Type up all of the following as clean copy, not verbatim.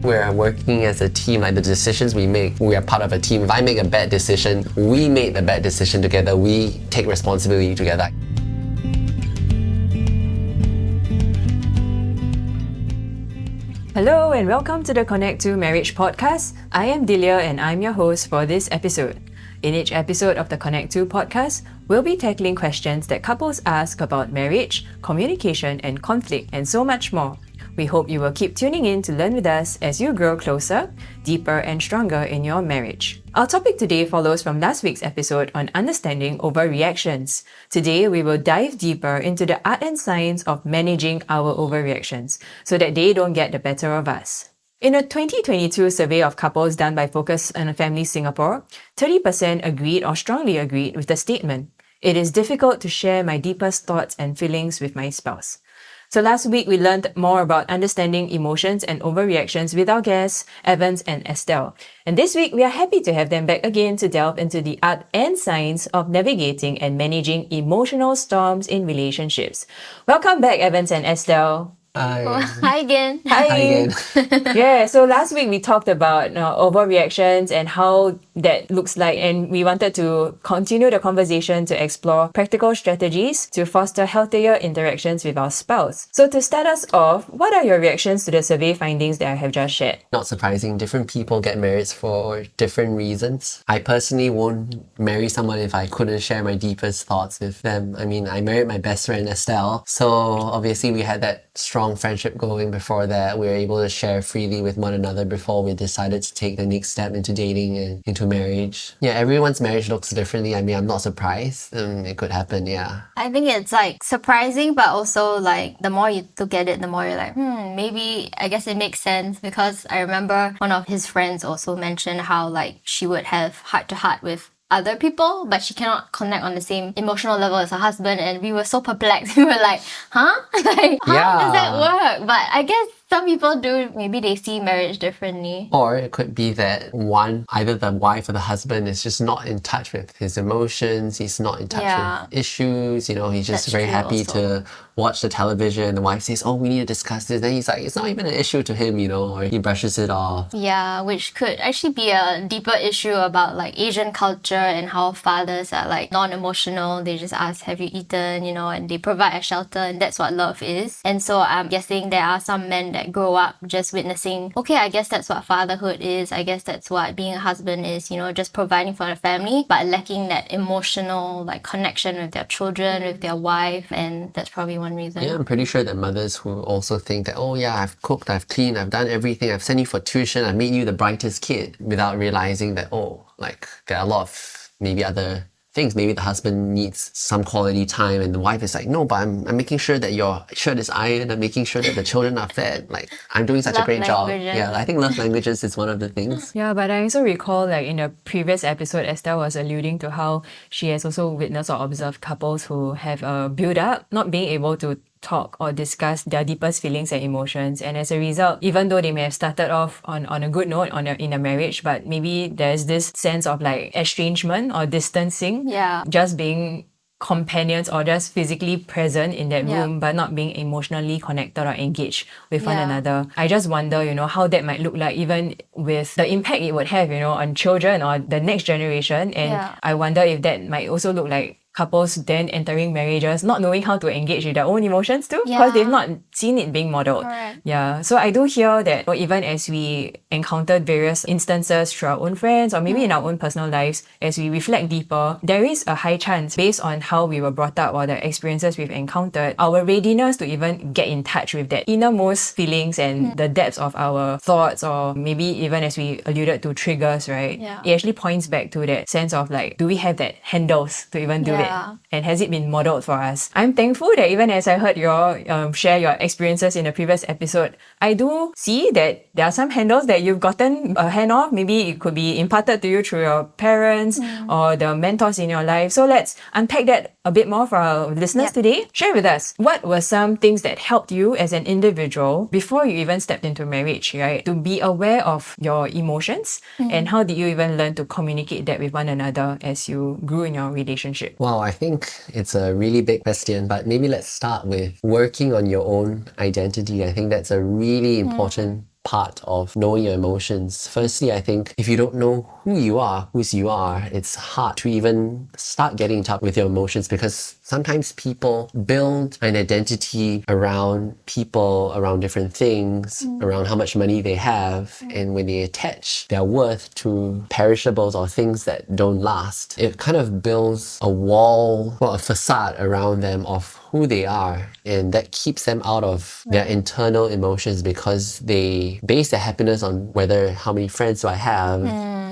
we're working as a team, like the decisions we make, we are part of a team. If I make a bad decision, we made the bad decision together. We take responsibility together. Hello and welcome to the Connect to Marriage podcast. I am Delia and I'm your host for this episode. In each episode of the Connect to podcast, we'll be tackling questions that couples ask about marriage, communication and conflict and so much more. We hope you will keep tuning in to learn with us as you grow closer, deeper and stronger in your marriage. Our topic today follows from last week's episode on understanding overreactions. Today, we will dive deeper into the art and science of managing our overreactions so that they don't get the better of us. In a 2022 survey of couples done by Focus on Family Singapore, 30% agreed or strongly agreed with the statement, "It is difficult to share my deepest thoughts and feelings with my spouse." So last week, we learned more about understanding emotions and overreactions with our guests, Evans and Estelle. And this week, we are happy to have them back again to delve into the art and science of navigating and managing emotional storms in relationships. Welcome back, Evans and Estelle. Hi again. Hi again. Yeah, so last week we talked about overreactions and how that looks like, and we wanted to continue the conversation to explore practical strategies to foster healthier interactions with our spouse. So to start us off, what are your reactions to the survey findings that I have just shared? Not surprising, different people get married for different reasons. I personally won't marry someone if I couldn't share my deepest thoughts with them. I mean, I married my best friend Estelle, so obviously we had that strong friendship going before that. We were able to share freely with one another before we decided to take the next step into dating and into marriage. Yeah, everyone's marriage looks differently. I mean, I'm not surprised. It could happen, yeah. I think it's like surprising, but also like the more you look at it, the more you're like, maybe I guess it makes sense, because I remember one of his friends also mentioned how like she would have heart to heart with other people, but she cannot connect on the same emotional level as her husband, and we were so perplexed. We were like, like, how does that work? But I guess some people do, maybe they see marriage differently. Or it could be that either the wife or the husband is just not in touch with his emotions, he's not in touch with issues, he's just That's very true happy also. to watch the television. The wife says, "Oh, we need to discuss this." Then he's like, it's not even an issue to him, or he brushes it off. Yeah, which could actually be a deeper issue about like Asian culture and how fathers are like non-emotional. They just ask, "Have you eaten?" And they provide a shelter, and that's what love is. And so I'm guessing there are some men that grow up just witnessing, okay, I guess that's what fatherhood is. I guess that's what being a husband is, just providing for the family, but lacking that emotional like connection with their children, with their wife, and that's probably one reason. Yeah, I'm pretty sure that mothers who also think that, oh yeah, I've cooked, I've cleaned, I've done everything, I've sent you for tuition, I've made you the brightest kid, without realizing that, there are a lot of maybe other things. Maybe the husband needs some quality time and the wife is like, no, but I'm making sure that your shirt is ironed, I'm making sure that the children are fed. Like, I'm doing such a great job. Yeah, I think love languages is one of the things. Yeah, but I also recall like in a previous episode, Estelle was alluding to how she has also witnessed or observed couples who have a build-up, not being able to talk or discuss their deepest feelings and emotions, and as a result, even though they may have started off on a good note in a marriage, but maybe there's this sense of like estrangement or distancing, just being companions or just physically present in that room but not being emotionally connected or engaged with one another. I just wonder, how that might look like, even with the impact it would have, on children or the next generation. And I wonder if that might also look like couples then entering marriages not knowing how to engage with their own emotions too, because they've not seen it being modeled. Correct. Yeah, so I do hear that even as we encountered various instances through our own friends or maybe in our own personal lives, as we reflect deeper, there is a high chance, based on how we were brought up or the experiences we've encountered, our readiness to even get in touch with that innermost feelings and the depths of our thoughts, or maybe even as we alluded to triggers, right? It actually points back to that sense of like, do we have that handles to even do it? And has it been modeled for us? I'm thankful that even as I heard your share your experiences in the previous episode, I do see that there are some handles that you've gotten a hand of. Maybe it could be imparted to you through your parents or the mentors in your life. So let's unpack that a bit more for our listeners today. Share with us, what were some things that helped you as an individual before you even stepped into marriage, right? To be aware of your emotions, and how did you even learn to communicate that with one another as you grew in your relationship? Wow, I think it's a really big question, but maybe let's start with working on your own identity. I think that's a really important part of knowing your emotions. Firstly, I think if you don't know whose you are, it's hard to even start getting in touch with your emotions, because sometimes people build an identity around people, around different things, around how much money they have, and when they attach their worth to perishables or things that don't last, it kind of builds a wall, well, a facade around them of who they are, and that keeps them out of their internal emotions, because they base their happiness on whether how many friends do I have,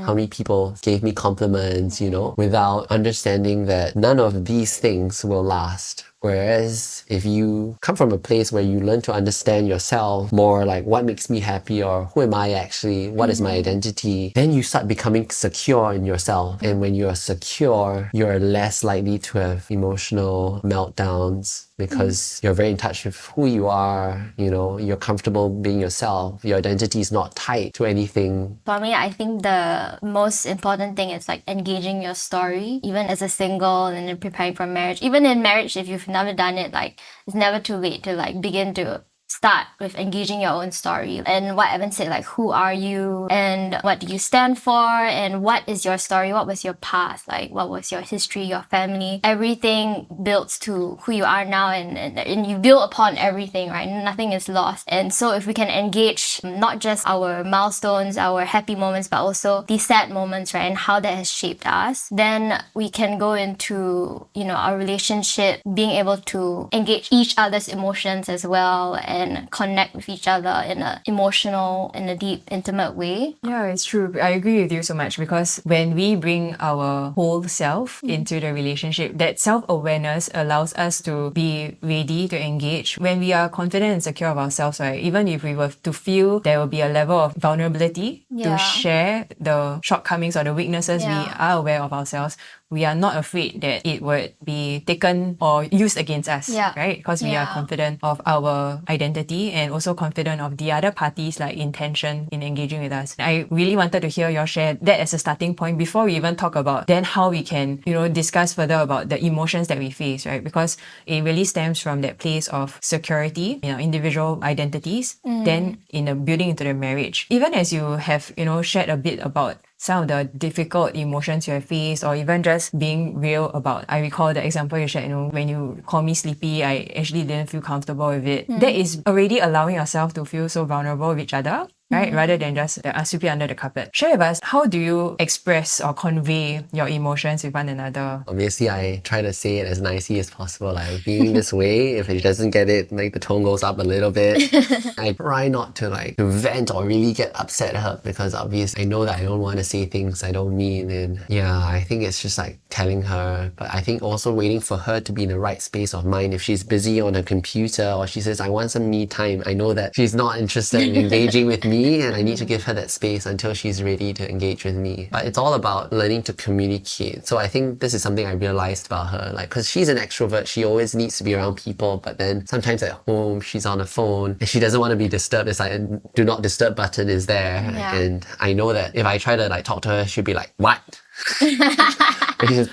how many people gave me compliments, without understanding that none of these things will last. Whereas if you come from a place where you learn to understand yourself more, like what makes me happy, or who am I actually, what is my identity, then you start becoming secure in yourself. And when you are secure, you're less likely to have emotional meltdowns, because you're very in touch with who you are, you're comfortable being yourself. Your identity is not tied to anything. For me, I think the most important thing is like engaging your story, even as a single and then preparing for marriage. Even in marriage, if you've never done it, like it's never too late to like begin to start with engaging your own story. And what Evan said, like, who are you and what do you stand for, and what is your story, what was your past, like what was your history, your family, everything builds to who you are now, and you build upon everything, right? Nothing is lost. And so if we can engage not just our milestones, our happy moments, but also the sad moments, right, and how that has shaped us, then we can go into our relationship being able to engage each other's emotions as well, and connect with each other in a deep, intimate way. Yeah, it's true. I agree with you so much, because when we bring our whole self into the relationship, that self-awareness allows us to be ready to engage. When we are confident and secure of ourselves, right, even if we were to feel there will be a level of vulnerability to share the shortcomings or the weaknesses, we are aware of ourselves. We are not afraid that it would be taken or used against us, right? Because we are confident of our identity, and also confident of the other party's like intention in engaging with us. I really wanted to hear your share that as a starting point before we even talk about then how we can, discuss further about the emotions that we face, right? Because it really stems from that place of security, individual identities, then in the building into the marriage. Even as you have, shared a bit about some of the difficult emotions you have faced, or even just being real about. I recall the example you shared, when you call me sleepy, I actually didn't feel comfortable with it. That is already allowing yourself to feel so vulnerable with each other, right? Rather than just sweep it under the carpet. Share with us, how do you express or convey your emotions with one another? Obviously, I try to say it as nicely as possible. Like, I'm feeling this way. If it doesn't get it, like the tone goes up a little bit. I try not to to vent or really get upset at her, because obviously I know that I don't want to say things I don't mean. And I think it's just like telling her. But I think also waiting for her to be in the right space of mind. If she's busy on her computer, or she says, I want some me time, I know that she's not interested in engaging with me, and I need to give her that space until she's ready to engage with me. But it's all about learning to communicate. So I think this is something I realized about her, because she's an extrovert, she always needs to be around people, but then sometimes at home she's on the phone and she doesn't want to be disturbed. It's like a do not disturb button is there, and I know that if I try to talk to her, she'll be like, what?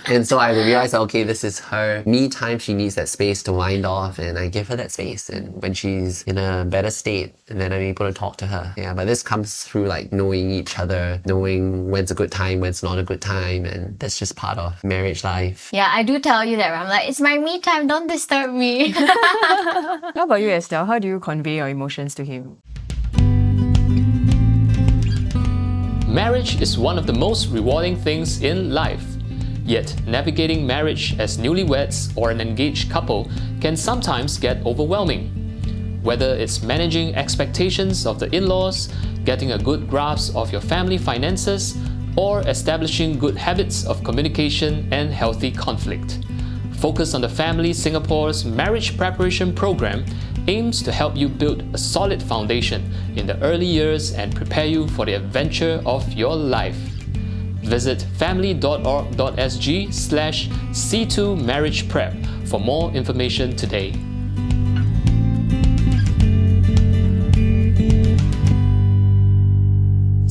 And so I realized, okay, this is her me time. She needs that space to wind off, and I give her that space. And when she's in a better state, and then I'm able to talk to her. But this comes through knowing each other, knowing when's a good time, when's not a good time, and that's just part of marriage life. Yeah, I do tell you that. I'm like, it's my me time, don't disturb me. How about you, Estelle? How do you convey your emotions to him? Marriage is one of the most rewarding things in life. Yet, navigating marriage as newlyweds or an engaged couple can sometimes get overwhelming. Whether it's managing expectations of the in-laws, getting a good grasp of your family finances, or establishing good habits of communication and healthy conflict. Focus on the Family Singapore's Marriage Preparation Program aims to help you build a solid foundation in the early years and prepare you for the adventure of your life. Visit family.org.sg/C2 Marriage Prep for more information today.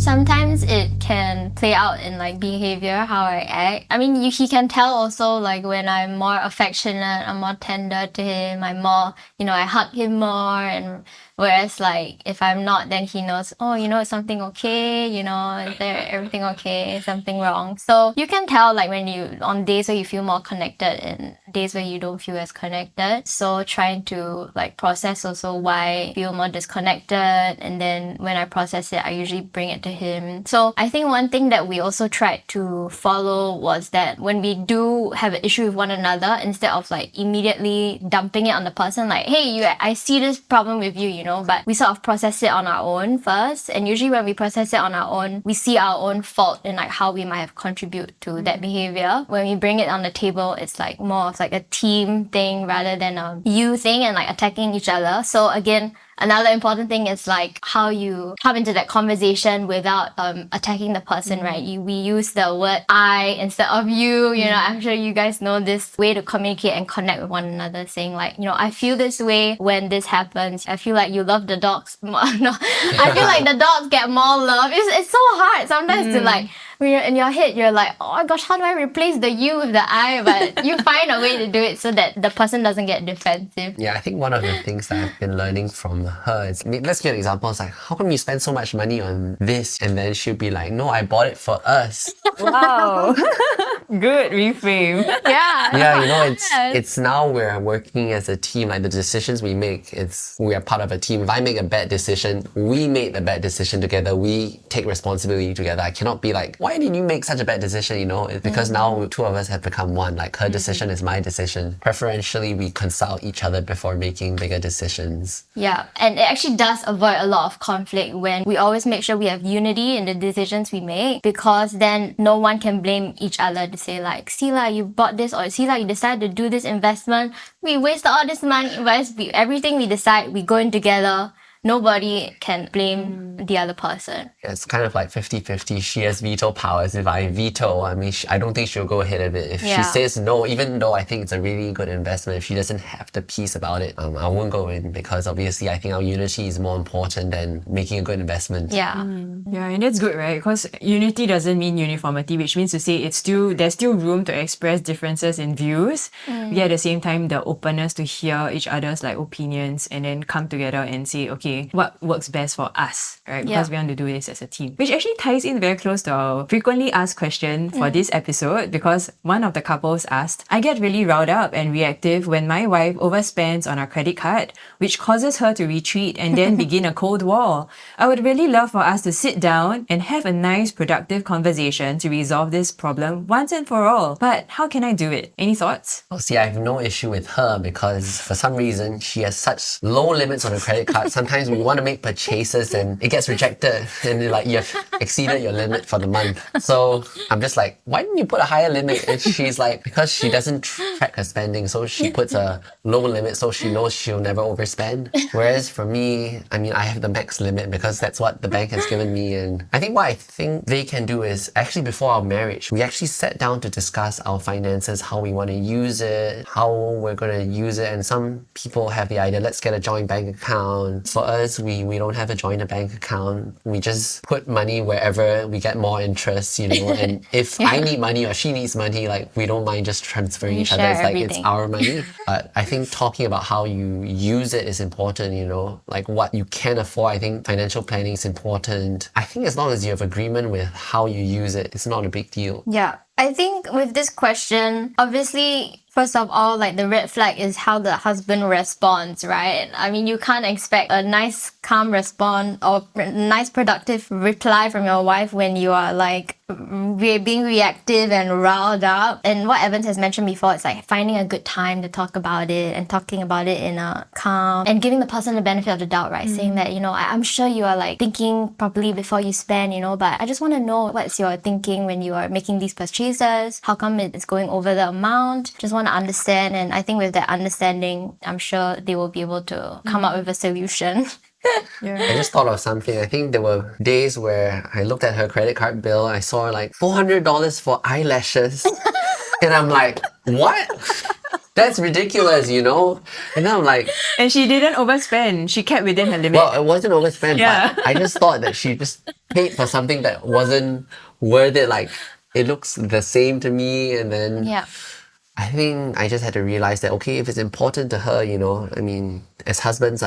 Sometimes it can play out in like behavior, how I act. I mean, he can tell also like when I'm more affectionate, I'm more tender to him, I'm more, I hug him more. And whereas like if I'm not, then he knows, oh, is something okay? Is there everything okay? Is something wrong? So you can tell like when on days where you feel more connected and days where you don't feel as connected. So trying to like process also why I feel more disconnected. And then when I process it, I usually bring it to him. So I think one thing that we also tried to follow was that when we do have an issue with one another, instead of like immediately dumping it on the person, like, hey, I see this problem with you, but we sort of process it on our own first. And usually when we process it on our own, we see our own fault and like how we might have contributed to that behavior. When we bring it on the table, it's like more of like a team thing rather than a you thing and like attacking each other. So again, another important thing is like how you come into that conversation without attacking the person, right? We use the word I instead of you. I'm sure you guys know this way to communicate and connect with one another, saying like, I feel this way when this happens. I feel like you love the dogs more. No, I feel like the dogs get more love. It's so hard sometimes to like, when you're in your head, you're like, oh my gosh, how do I replace the you with the I? But you find a way to do it so that the person doesn't get defensive. Yeah, I think one of the things that I've been learning from her is, let's give an example. It's like, how come you spend so much money on this? And then she'll be like, no, I bought it for us. Wow. Good reframe. Yeah. Yeah, it's now we're working as a team. Like the decisions we make, we are part of a team. If I make a bad decision, we made the bad decision together. We take responsibility together. I cannot be like, why did you make such a bad decision? It's because now two of us have become one. Like her decision is my decision. Preferentially, we consult each other before making bigger decisions. Yeah, and it actually does avoid a lot of conflict when we always make sure we have unity in the decisions we make, because then no one can blame each other to say like, see lah, you bought this, or see lah, you decided to do this investment. We wasted all this money. Whereas everything we decide, we go in together. Nobody can blame the other person. It's kind of like 50-50. She has veto powers. If I veto, I mean, I don't think she'll go ahead of it. If she says no, even though I think it's a really good investment, if she doesn't have the peace about it, I won't go in, because obviously I think our unity is more important than making a good investment. Yeah. Yeah, and that's good, right? Because unity doesn't mean uniformity, which means to say there's still room to express differences in views. Yet at the same time, the openness to hear each other's like opinions and then come together and say, okay, what works best for us, right? Because we want to do this as a team. Which actually ties in very close to our frequently asked question for this episode, because one of the couples asked, I get really riled up and reactive when my wife overspends on our credit card, which causes her to retreat and then begin a cold war. I would really love for us to sit down and have a nice, productive conversation to resolve this problem once and for all. But how can I do it? Any thoughts? Well, see, I have no issue with her, because for some reason she has such low limits on her credit card. Sometimes we want to make purchases and it gets rejected, and like you've exceeded your limit for the month. So I'm just like, why didn't you put a higher limit? And she's like, because she doesn't track her spending, so she puts a low limit so she knows she'll never overspend. Whereas for me, I mean, I have the max limit because that's what the bank has given me. And I think what I think they can do is, actually before our marriage, we actually sat down to discuss our finances, how we want to use it, how we're going to use it. And some people have the idea, let's get a joint bank account. For us, we don't have a joint bank account. We just put money wherever we get more interest, and if I need money or she needs money, like we don't mind just transferring each other. It's like it's our money. But I think talking about how you use it is important, like what you can afford. I think financial planning is important. I think as long as you have agreement with how you use it, it's not a big deal. Yeah. I think with this question, obviously, first of all, like the red flag is how the husband responds, right? I mean, you can't expect a nice, calm response or nice, productive reply from your wife when you are like being reactive and riled up. And what Evans has mentioned before, it's like finding a good time to talk about it and talking about it in a calm and giving the person the benefit of the doubt, right? Saying that, I'm sure you are like thinking properly before you spend, but I just want to know what's your thinking when you are making these purchases. How come it's going over the amount? Just want to understand. And I think with that understanding, I'm sure they will be able to come up with a solution. I just thought of something. I think there were days where I looked at her credit card bill, I saw like $400 for eyelashes. And I'm like, what? That's ridiculous, you know? And then I'm like, And she didn't overspend. She kept within her limit. well, it wasn't overspent, Yeah. but I just thought that she just paid for something that wasn't worth it. Like, it looks the same to me. And then Yeah. I think I just had to realize that, okay, if it's important to her, you know, I mean, as husbands,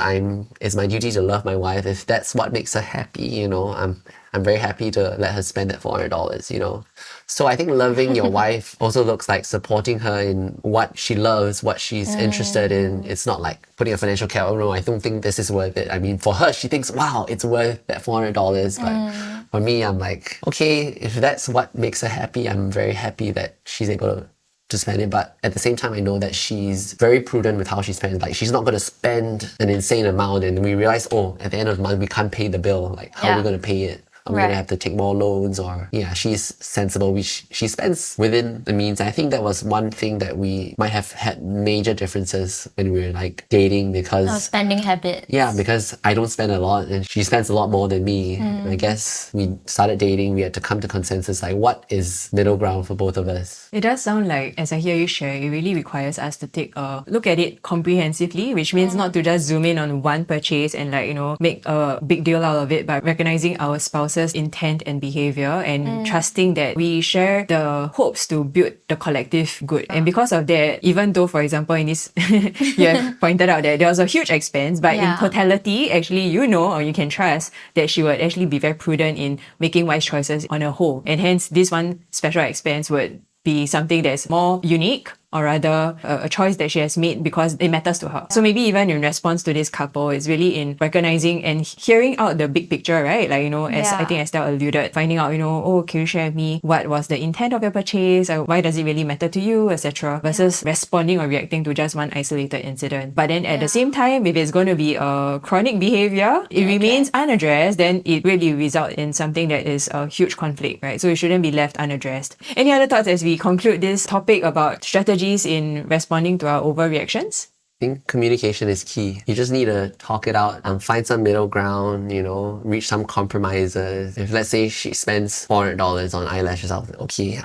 it's my duty to love my wife. If that's what makes her happy, you know, I'm very happy to let her spend that $400, you know. So I think loving your wife also looks like supporting her in what she loves, what she's interested in. It's not like putting a financial cap. Oh no, I don't think this is worth it. I mean, for her, she thinks, wow, it's worth that $400. But for me, I'm like, okay, if that's what makes her happy, I'm very happy that she's able to spend it. But at the same time, I know that she's very prudent with how she spends. Like, she's not going to spend an insane amount and we realize, oh, at the end of the month, we can't pay the bill. Like, how are we going to pay it? Are we going to have to take more loans? Or, yeah, she's sensible. She spends within the means. I think that was one thing that we might have had major differences when we were like dating because... spending habits. Yeah, because I don't spend a lot and she spends a lot more than me. And I guess we started dating, we had to come to consensus, like what is middle ground for both of us? It does sound like, as I hear you share, it really requires us to take a look at it comprehensively, which means not to just zoom in on one purchase and like, you know, make a big deal out of it, but recognizing our spouse's intent and behavior and trusting that we share the hopes to build the collective good. And because of that, even though, for example, in this, you have pointed out that there was a huge expense, but in totality, actually, you know, or you can trust that she would actually be very prudent in making wise choices on a whole. And hence, this one special expense would be something that's more unique, or rather a choice that she has made because it matters to her. So maybe even in response to this couple, it's really in recognizing and hearing out the big picture, right? Like, you know, as I think Estelle alluded, finding out, you know, oh, can you share with me what was the intent of your purchase? Or why does it really matter to you, etc. Versus responding or reacting to just one isolated incident. But then at the same time, if it's going to be a chronic behavior, it remains unaddressed, then it really results in something that is a huge conflict, right? So it shouldn't be left unaddressed. Any other thoughts as we conclude this topic about strategies in responding to our overreactions? I think communication is key. You just need to talk it out and find some middle ground, you know, reach some compromises. If let's say she spends $400 on eyelashes, I'll okay,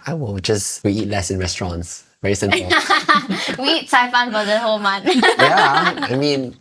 we eat less in restaurants. Very simple. We eat Cai-fan for the whole month. Yeah, I mean,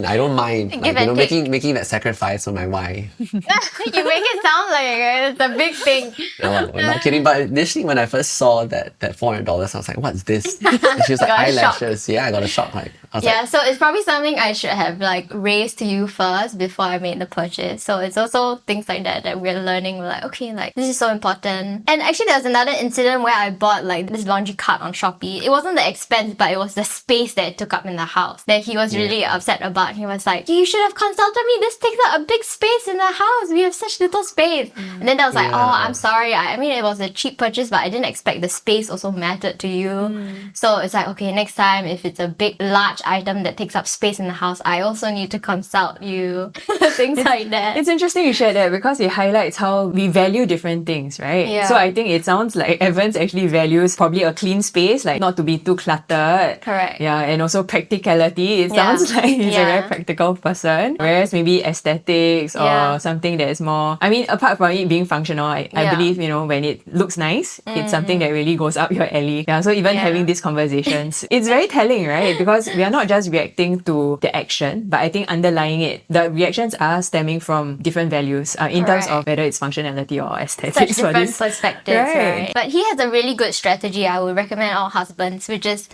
I don't mind, like, you know, making that sacrifice for my wife. You make it sound like it's a big thing. No, I'm not kidding. But initially, when I first saw that $400, I was like, "What's this?" And she was like, Got a shock. "Eyelashes." Yeah, I got a shock. Like, I was Yeah, like, so it's probably something I should have like raised to you first before I made the purchase. So it's also things like that we're learning. We're like, okay, like this is so important. And actually there was another incident where I bought like this laundry cart on Shopee. It wasn't the expense, but it was the space that it took up in the house that he was really upset about. He was like, you should have consulted me. This takes up a big space in the house. We have such little space. And then I was like, oh, I'm sorry. I mean, it was a cheap purchase, but I didn't expect the space also mattered to you. So it's like, okay, next time if it's a big, large item that takes up space in the house, I also need to consult you. Things like that. It's interesting you share that because it highlights how we value different things, right? Yeah. So I think it sounds like Evans actually values probably a clean space, like not to be too cluttered. Correct. Yeah, and also practicality. It sounds like he's a very practical person. Whereas maybe aesthetics or something that is more, I mean, apart from it being functional, I believe, you know, when it looks nice, it's something that really goes up your alley. Yeah, so even having these conversations, it's very telling, right? Because we are not just reacting to the action, but I think underlying it, the reactions are stemming from different values in terms of whether it's functionality or aesthetics. Such different perspectives, right? But he has a really good strategy I would recommend all husbands, which is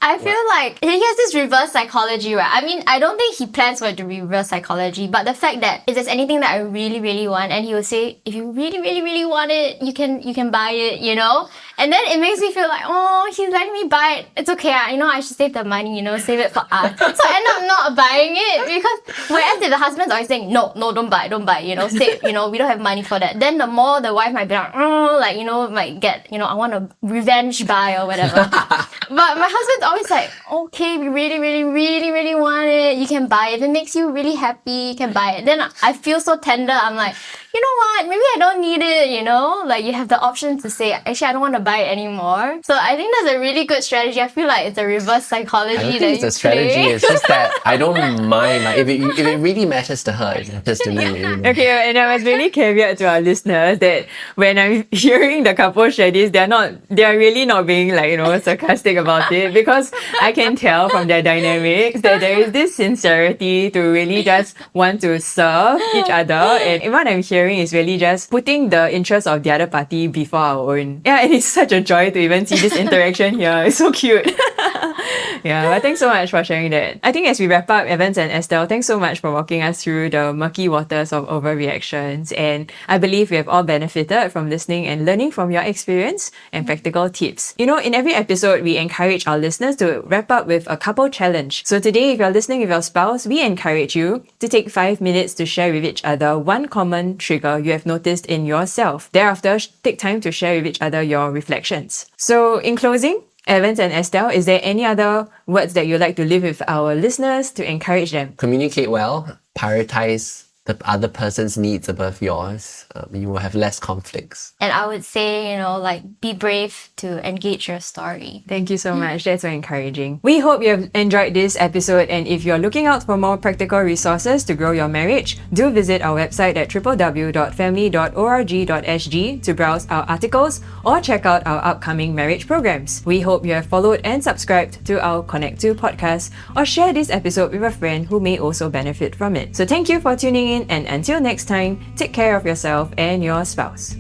I feel like he has this reverse psychology, right? I mean, I don't think he plans for it to be reverse psychology, but the fact that if there's anything that I really, really want, and he will say, if you really, really, really want it, you can buy it, you know? And then it makes me feel like, oh, he's letting me buy it. It's okay, I should save the money, save it for us. So I end up not buying it because whereas if the husband's always saying, no, don't buy, save, we don't have money for that. Then the more the wife might be like, might get, I want a revenge buy or whatever. But my husband's always like, okay, we really, really, really, really want it. You can buy it. If it makes you really happy, you can buy it. Then I feel so tender. I'm like, you know what, maybe I don't need it, you know? Like you have the option to say, actually I don't want to buy it anymore. So I think that's a really good strategy. I feel like it's a reverse psychology. I don't think it's a strategy, it's just that I don't mind. Like, if it really matters to her, it matters to me. You know? Okay, and I must really caveat to our listeners that when I'm hearing the couple share this, they are really not being like, sarcastic about it, because I can tell from their dynamics that there is this sincerity to really just want to serve each other. And what I'm hearing is really just putting the interest of the other party before our own. Yeah, and it's such a joy to even see this interaction here. It's so cute. Yeah, but thanks so much for sharing that. I think as we wrap up, Evans and Estelle, thanks so much for walking us through the murky waters of overreactions. And I believe we have all benefited from listening and learning from your experience and practical tips. In every episode, we encourage our listeners to wrap up with a couple challenge. So today, if you're listening with your spouse, we encourage you to take 5 minutes to share with each other one common trigger you have noticed in yourself. Thereafter, take time to share with each other your reflections. So in closing, Evans and Estelle, is there any other words that you'd like to leave with our listeners to encourage them? Communicate well, prioritize the other person's needs above yours. You will have less conflicts. And I would say, be brave to engage your story. Thank you so much. That's so encouraging. We hope you have enjoyed this episode, and if you're looking out for more practical resources to grow your marriage, do visit our website at www.family.org.sg to browse our articles or check out our upcoming marriage programs. We hope you have followed and subscribed to our Connect 2 podcast, or share this episode with a friend who may also benefit from it. So thank you for tuning in, and until next time, take care of yourself and your spouse.